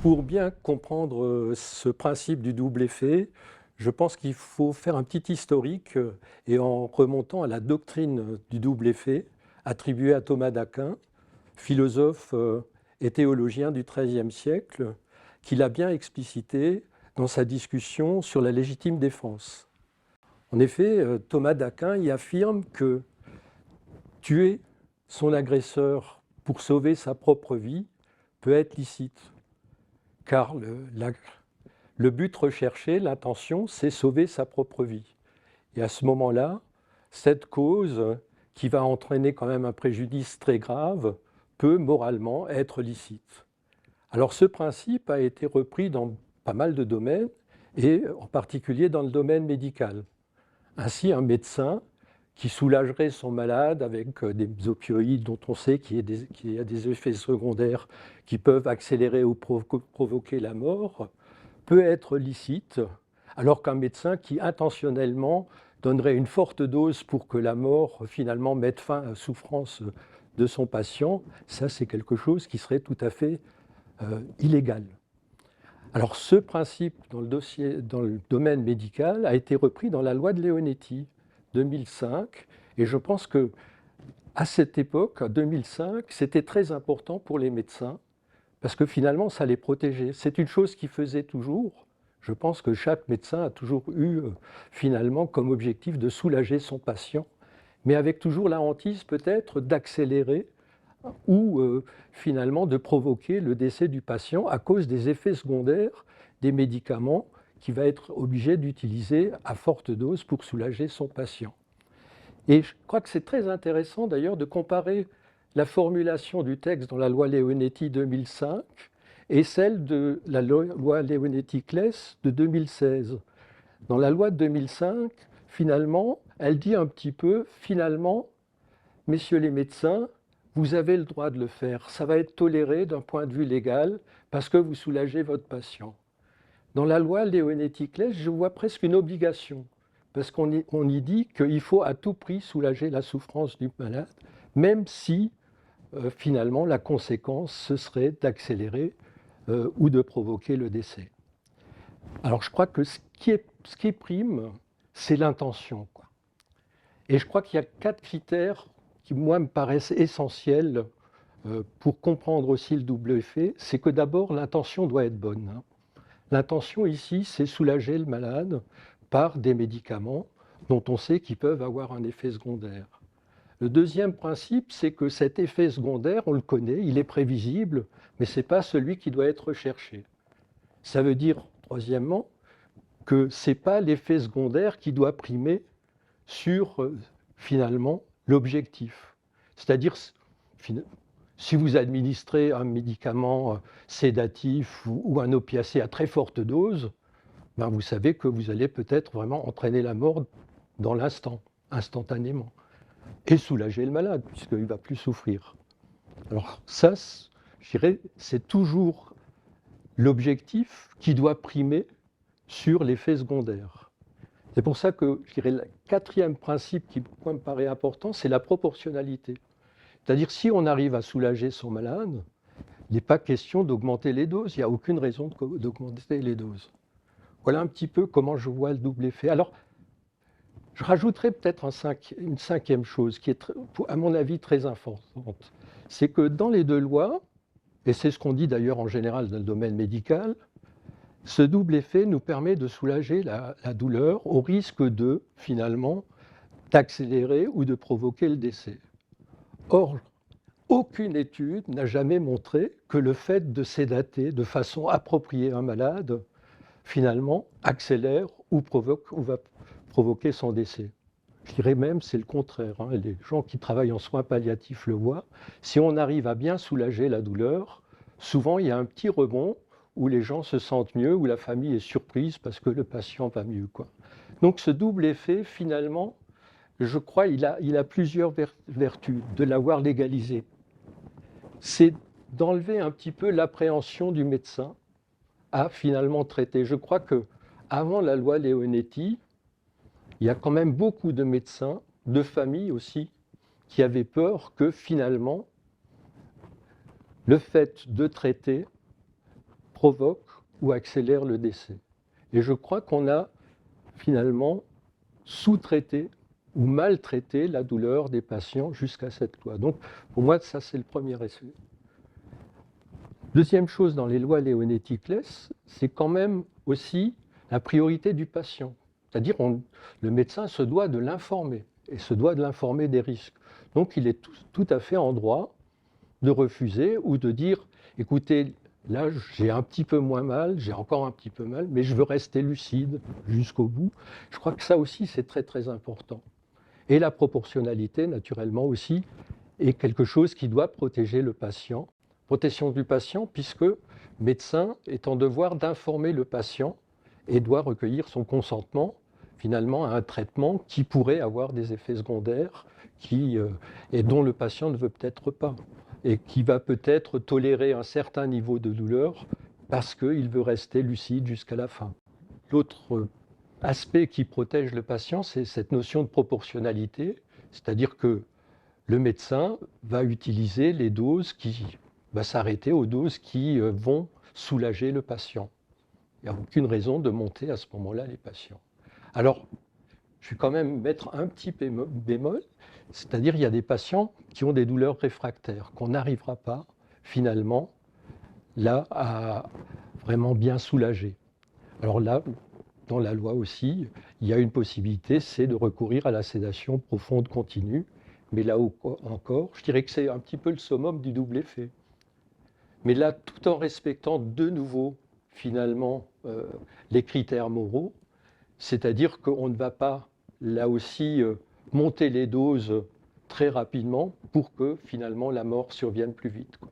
Pour bien comprendre ce principe du double effet, je pense qu'il faut faire un petit historique et en remontant à la doctrine du double effet attribuée à Thomas d'Aquin, philosophe et théologien du XIIIe siècle, qui l'a bien explicité dans sa discussion sur la légitime défense. En effet, Thomas d'Aquin y affirme que tuer son agresseur pour sauver sa propre vie peut être licite, car le but recherché, l'intention, c'est sauver sa propre vie. Et à ce moment-là, cette cause, qui va entraîner quand même un préjudice très grave, peut moralement être licite. Alors ce principe a été repris dans pas mal de domaines, et en particulier dans le domaine médical. Ainsi, un médecin qui soulagerait son malade avec des opioïdes dont on sait qu'il y a des effets secondaires qui peuvent accélérer ou provoquer la mort, peut être licite, alors qu'un médecin qui intentionnellement donnerait une forte dose pour que la mort finalement mette fin à la souffrance de son patient, ça c'est quelque chose qui serait tout à fait illégal. Alors ce principe dans le domaine médical a été repris dans la loi de Leonetti 2005, et je pense que à cette époque, en 2005, c'était très important pour les médecins parce que finalement ça les protégeait. C'est une chose qu'ils faisaient toujours. Je pense que chaque médecin a toujours eu finalement comme objectif de soulager son patient, mais avec toujours la hantise peut-être d'accélérer ou finalement de provoquer le décès du patient à cause des effets secondaires des médicaments qu'il va être obligé d'utiliser à forte dose pour soulager son patient. Et je crois que c'est très intéressant d'ailleurs de comparer la formulation du texte dans la loi Leonetti 2005 et celle de la loi Leonetti-Claes de 2016. Dans la loi de 2005, finalement, elle dit un petit peu, finalement, messieurs les médecins, vous avez le droit de le faire. Ça va être toléré d'un point de vue légal parce que vous soulagez votre patient. Dans la loi Leonetti-Claes, je vois presque une obligation parce qu'on y dit qu'il faut à tout prix soulager la souffrance du malade, même si finalement la conséquence ce serait d'accélérer ou de provoquer le décès. Alors je crois que ce qui prime, c'est l'intention, quoi. Et je crois qu'il y a 4 critères qui, moi, me paraissent essentiels pour comprendre aussi le double effet. C'est que d'abord, l'intention doit être bonne, hein. L'intention ici, c'est soulager le malade par des médicaments dont on sait qu'ils peuvent avoir un effet secondaire. Le deuxième principe, c'est que cet effet secondaire, on le connaît, il est prévisible, mais ce n'est pas celui qui doit être recherché. Ça veut dire, troisièmement, que ce n'est pas l'effet secondaire qui doit primer sur, finalement, l'objectif. C'est-à-dire, si vous administrez un médicament sédatif ou un opiacé à très forte dose, ben vous savez que vous allez peut-être vraiment entraîner la mort dans l'instant, instantanément, et soulager le malade, puisqu'il ne va plus souffrir. Alors ça, je dirais, c'est toujours l'objectif qui doit primer sur l'effet secondaire. C'est pour ça que, je dirais, le quatrième principe qui me paraît important, c'est la proportionnalité. C'est-à-dire, si on arrive à soulager son malade, il n'est pas question d'augmenter les doses, il n'y a aucune raison d'augmenter les doses. Voilà un petit peu comment je vois le double effet. Alors, je rajouterai peut-être une cinquième chose qui est, à mon avis, très importante. C'est que dans les deux lois, et c'est ce qu'on dit d'ailleurs en général dans le domaine médical, ce double effet nous permet de soulager la douleur au risque de, finalement, d'accélérer ou de provoquer le décès. Or, aucune étude n'a jamais montré que le fait de sédater de façon appropriée un malade, finalement, accélère ou va provoquer son décès. Je dirais même c'est le contraire, hein. Les gens qui travaillent en soins palliatifs le voient. Si on arrive à bien soulager la douleur, souvent il y a un petit rebond où les gens se sentent mieux, où la famille est surprise parce que le patient va mieux, quoi. Donc ce double effet, finalement, je crois il a plusieurs vertus de l'avoir légalisé. C'est d'enlever un petit peu l'appréhension du médecin à finalement traiter. Je crois que avant la loi Leonetti, il y a quand même beaucoup de médecins, de familles aussi, qui avaient peur que finalement, le fait de traiter provoque ou accélère le décès. Et je crois qu'on a finalement sous-traité ou maltraité la douleur des patients jusqu'à cette loi. Donc, pour moi, ça, c'est le premier effet. Deuxième chose dans les lois Leonetti-Claes, c'est quand même aussi la priorité du patient. C'est-à-dire le médecin se doit de l'informer et se doit de l'informer des risques. Donc, il est tout à fait en droit de refuser ou de dire, écoutez, là, j'ai un petit peu moins mal, j'ai encore un petit peu mal, mais je veux rester lucide jusqu'au bout. Je crois que ça aussi, c'est très, très important. Et la proportionnalité, naturellement aussi, est quelque chose qui doit protéger le patient. Protection du patient, puisque le médecin est en devoir d'informer le patient et doit recueillir son consentement, finalement, à un traitement qui pourrait avoir des effets secondaires et dont le patient ne veut peut-être pas, et qui va peut-être tolérer un certain niveau de douleur parce qu'il veut rester lucide jusqu'à la fin. L'autre aspect qui protège le patient, c'est cette notion de proportionnalité, c'est-à-dire que le médecin va utiliser les doses va s'arrêter aux doses qui vont soulager le patient. Il n'y a aucune raison de monter à ce moment-là les patients. Alors, je vais quand même mettre un petit bémol, c'est-à-dire il y a des patients qui ont des douleurs réfractaires, qu'on n'arrivera pas finalement là à vraiment bien soulager. Alors là, dans la loi aussi, il y a une possibilité, c'est de recourir à la sédation profonde continue, mais là encore, je dirais que c'est un petit peu le summum du double effet. Mais là, tout en respectant de nouveau, finalement, les critères moraux, c'est-à-dire qu'on ne va pas, là aussi, monter les doses très rapidement pour que, finalement, la mort survienne plus vite, quoi.